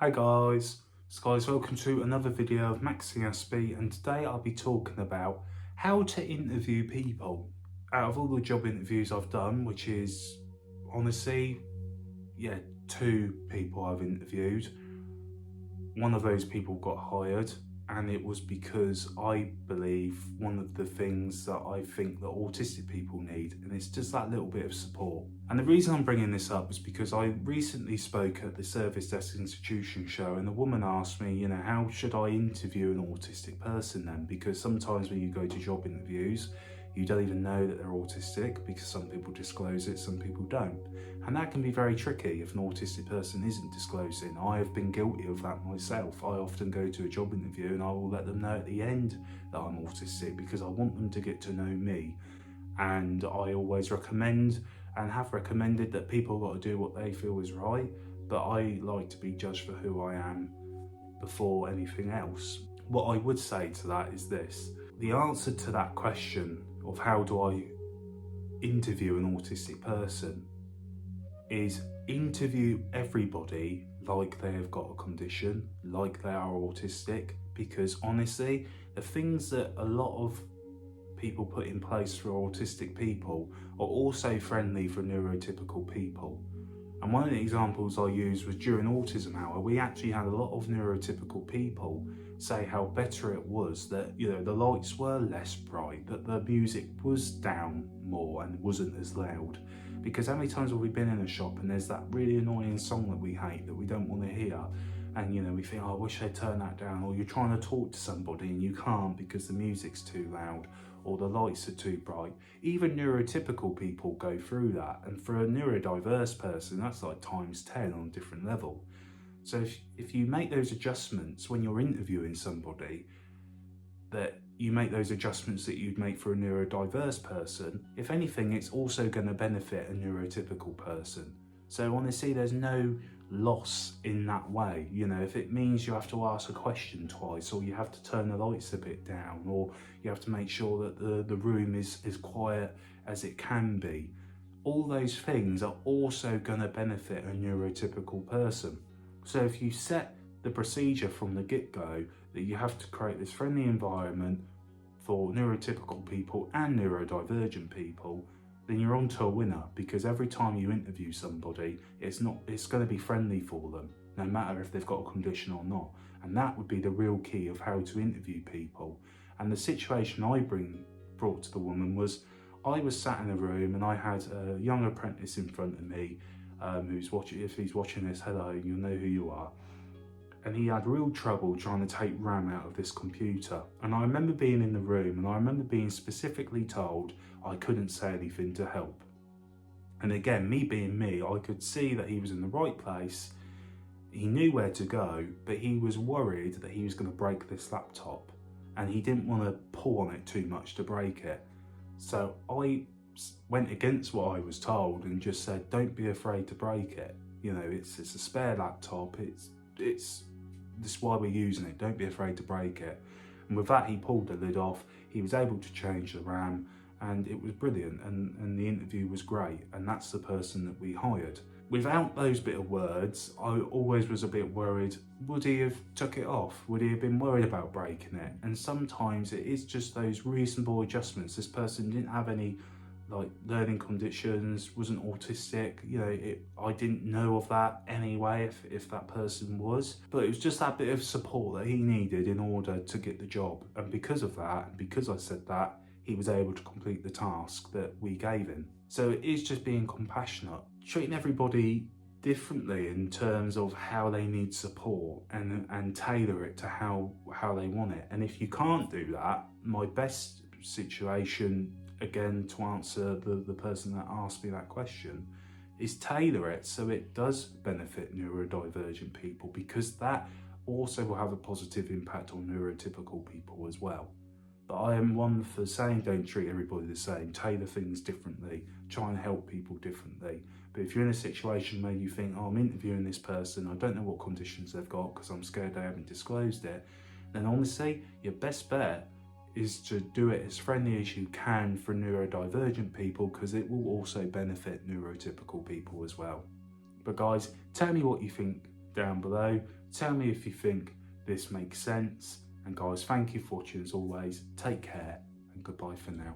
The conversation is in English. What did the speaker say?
Hi guys, welcome to another video of MaxiAspie, and today I'll be talking about how to interview people. Out of all the job interviews I've done, which is honestly, two people I've interviewed, one of those people got hired, and it was because I believe one of the things that I think that autistic people need, and it's just that little bit of support. And the reason I'm bringing this up is because I recently spoke at the Service Desk Institution show, and a woman asked me, how should I interview an autistic person then? Because sometimes when you go to job interviews, you don't even know that they're autistic because some people disclose it, some people don't. And that can be very tricky if an autistic person isn't disclosing. I have been guilty of that myself. I often go to a job interview and I will let them know at the end that I'm autistic because I want them to get to know me. And I always recommend and have recommended that people got to do what they feel is right, but I like to be judged for who I am before anything else. What I would say to that is this: the answer to that question of how do I interview an autistic person is interview everybody like they have got a condition, like they are autistic, because honestly, the things that a lot of people put in place for autistic people are also friendly for neurotypical people. And one of the examples I used was during Autism Hour, we actually had a lot of neurotypical people say how better it was that, the lights were less bright, that the music was down more and wasn't as loud. Because how many times have we been in a shop and there's that really annoying song that we hate, that we don't want to hear, and we think, oh, I wish they'd turn that down, or you're trying to talk to somebody and you can't because the music's too loud or the lights are too bright. Even neurotypical people go through that, and for a neurodiverse person, that's like times 10 on a different level. So if you make those adjustments when you're interviewing somebody, that you make those adjustments that you'd make for a neurodiverse person, if anything, it's also going to benefit a neurotypical person. So honestly, there's no loss in that way. If it means you have to ask a question twice, or you have to turn the lights a bit down, or you have to make sure that the room is as quiet as it can be, all those things are also going to benefit a neurotypical person. So if you set the procedure from the get-go that you have to create this friendly environment for neurotypical people and neurodivergent people, then you're on to a winner, because every time you interview somebody, it's going to be friendly for them, no matter if they've got a condition or not. And that would be the real key of how to interview people. And the situation I brought to the woman was, I was sat in a room and I had a young apprentice in front of me, who's watching. If he's watching this, hello, you'll know who you are. And he had real trouble trying to take RAM out of this computer. And I remember being in the room, and I remember being specifically told I couldn't say anything to help. And again, me being me, I could see that he was in the right place, he knew where to go, but he was worried that he was going to break this laptop, and he didn't want to pull on it too much to break it. So I went against what I was told and just said, don't be afraid to break it. It's a spare laptop, it's this is why we're using it, don't be afraid to break it. And with that, he pulled the lid off, he was able to change the RAM, and it was brilliant, and the interview was great, and that's the person that we hired. Without those bit of words, I always was a bit worried, would he have took it off? Would he have been worried about breaking it? And sometimes it is just those reasonable adjustments. This person didn't have any learning conditions, wasn't autistic, I didn't know of that anyway if that person was, but it was just that bit of support that he needed in order to get the job. And because of that, and because I said that, he was able to complete the task that we gave him. So it is just being compassionate, treating everybody differently in terms of how they need support, and tailor it to how they want it. And if you can't do that, my best situation, again, to answer the person that asked me that question, is tailor it so it does benefit neurodivergent people, because that also will have a positive impact on neurotypical people as well. But I am one for saying don't treat everybody the same, tailor things differently, try and help people differently. But if you're in a situation where you think, oh, I'm interviewing this person, I don't know what conditions they've got because I'm scared they haven't disclosed it, then honestly, your best bet is to do it as friendly as you can for neurodivergent people, because it will also benefit neurotypical people as well. But guys, tell me what you think down below. Tell me if you think this makes sense. And guys, thank you for watching as always. Take care and goodbye for now.